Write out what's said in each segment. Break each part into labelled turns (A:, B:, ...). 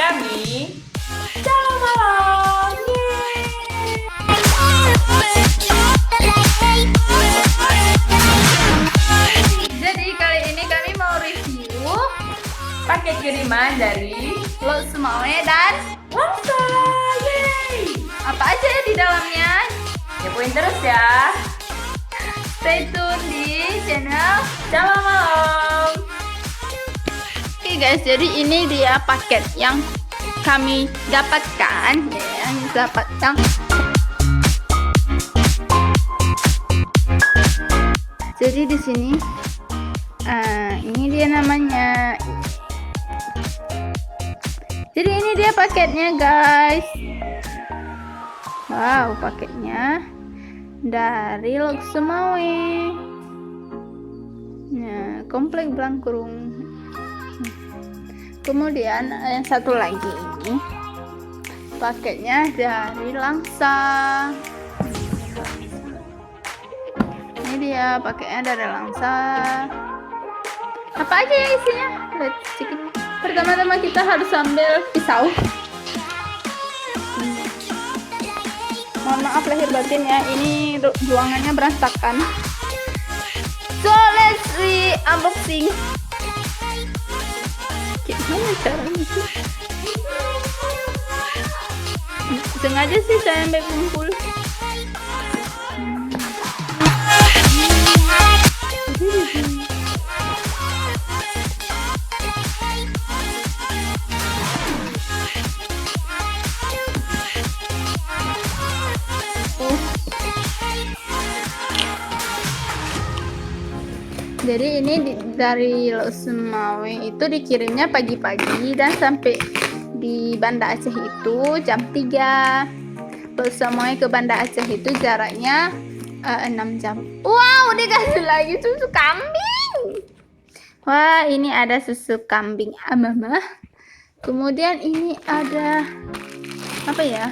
A: kami. Selamat malam. Jadi kali ini kami mau review paket kiriman dari Lo Sumawe dan Langsa. Yeay. Apa aja ya di dalamnya? Kepoin terus ya. Stay tune di channel Selamat Malam. Oke guys, jadi ini dia paket yang kami dapatkan, yang jadi di sini ini dia namanya. Jadi ini dia paketnya guys. Wow, paketnya dari Lo Sumawe. Nah, komplek Blangkrum. Kemudian yang satu lagi ini paketnya dari Langsa. Ini dia paketnya dari Langsa. Apa aja ya isinya? Let's check it. Pertama-tama kita harus ambil pisau. Mohon maaf lahir batin ya, ini ruangannya berantakan. So let's unboxing. Gimana caranya sih? Sengaja sih saya ambil kumpul. Jadi ini dari Lo Sumawe itu dikirimnya pagi-pagi dan sampai di Banda Aceh itu jam 3. Lo Sumawe ke Banda Aceh itu jaraknya 6 jam. Wow, dikasih lagi susu kambing. Wah, ini ada susu kambing mama. Kemudian ini ada apa ya?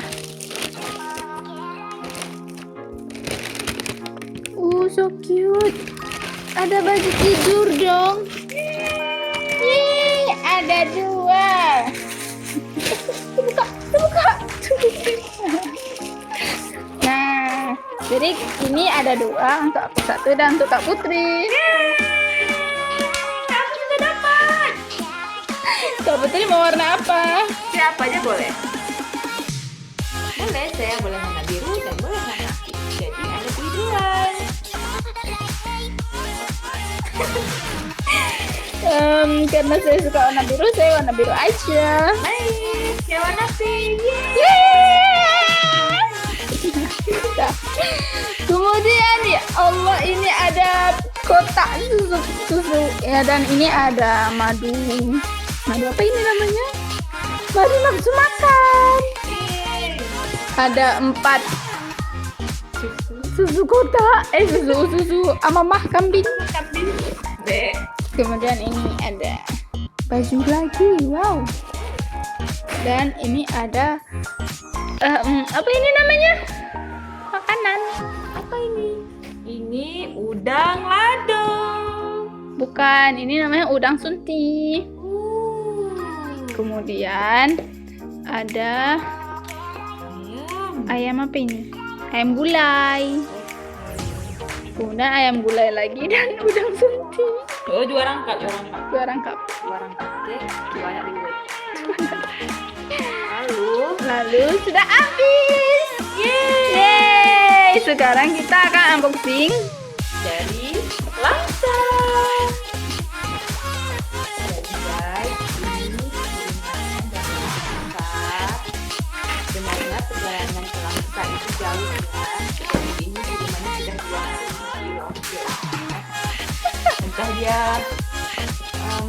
A: So cute. Ada baju tidur dong. Yeay, ada 2. Buka. Nah, jadi ini ada 2, untuk aku 1 dan untuk Kak Putri.
B: Kamu juga dapat.
A: Kak Putri mau warna apa?
B: Siapa aja boleh. Boleh, saya boleh warna biru dan boleh warna pink. Jadi ada pilihan.
A: Karena saya suka warna biru, saya warna biru aja.
B: Baik, saya warna pink.
A: Nah, kemudian ya Allah, ini ada kotak susu ya, dan ini ada madu apa ini namanya? Madu nafsu makan. Ada 4 susu kotak, susu amamah kambing. Kemudian ini ada baju lagi, wow. Dan ini ada apa ini namanya? Makanan. Apa ini?
B: Ini udang lado.
A: Bukan, ini namanya udang sunti. Kemudian ada ayam apa ini? Ayam gulai. Kemudian ayam gulai lagi dan udang sunti.
B: Oh, 2 rangkap.
A: 2 rangkap.
B: Oke, banyak ribet.
A: Lalu sudah habis. Yeay. Sekarang kita akan unboxing
B: Dari Langsa. Jadi guys, ini kirimannya dari Langsa. Sebenarnya perjalanan ke Langsa itu jauh ya. Jadi ini kirimannya sudah 2 hari di ongkir. Entah dia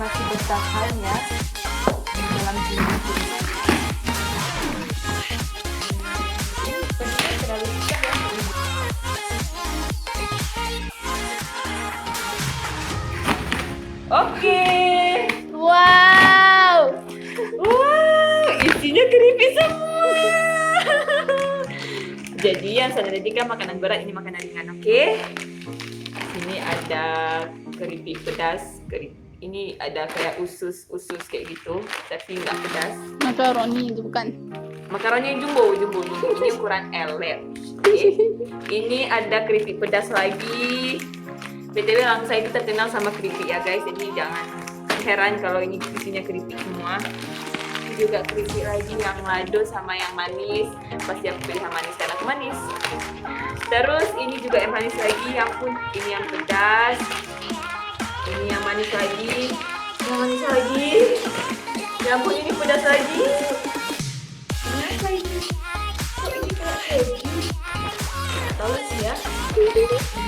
B: masih bertahan ya di dalam kiriman. Ini sebenarnya terlalu besar ya. Oke.
A: wow.
B: Isinya keripik semua. Jadi yang saya dedikkan makanan berat, ini makanan ringan, oke? Ini ada keripik pedas, Ini ada kayak usus kayak gitu, tapi nggak pedas.
A: Makaroni itu bukan.
B: Makaroni yang jumbo. Ini ukuran L ya. Oke. Ini ada keripik pedas lagi. BTW Langsa itu terkenal sama keripik ya guys, jadi jangan heran kalau ini isinya keripik semua. Ini juga keripik lagi yang lado sama yang manis. Pasti aku pilih yang manis karena aku manis. Terus ini juga yang manis lagi, ya ampun, ini yang pedas. Ini yang manis lagi. Yang manis lagi. Ya ampun, ini pedas lagi. Kenapa ini? Kok ini kayak keju? Nggak tahu sih ya.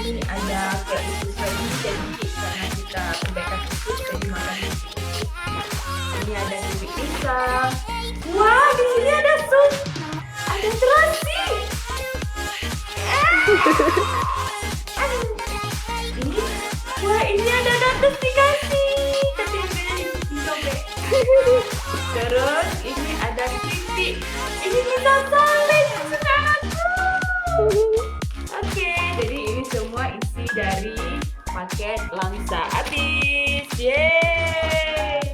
B: Ini ada kayak usus lagi, jadi karena kita kebaikan usus, jadi makan usus. Ini ada keripik pisang. Wah, di sini ada sup. Ada terasi. Ini, wah ini ada nanas dikasih. Disobek. Terus ini ada keripik. Ini bisa salad kesukaan aku. Oke, jadi ini semua isi dari paket Langsa habis. Yeay.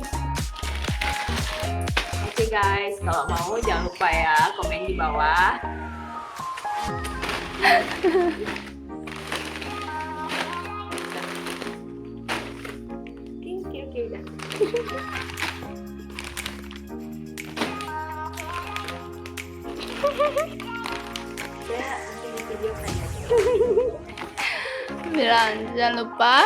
B: Oke guys, kalau mau jangan lupa ya komen di bawah. Oke, udah. Saya bikin video kayak
A: Bilang jangan lupa.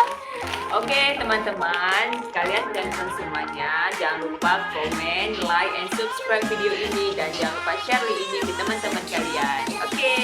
B: Oke teman-teman, kalian sudah nonton semuanya. Jangan lupa komen, like, and subscribe video ini. Dan jangan lupa share link ini ke teman-teman kalian. Oke.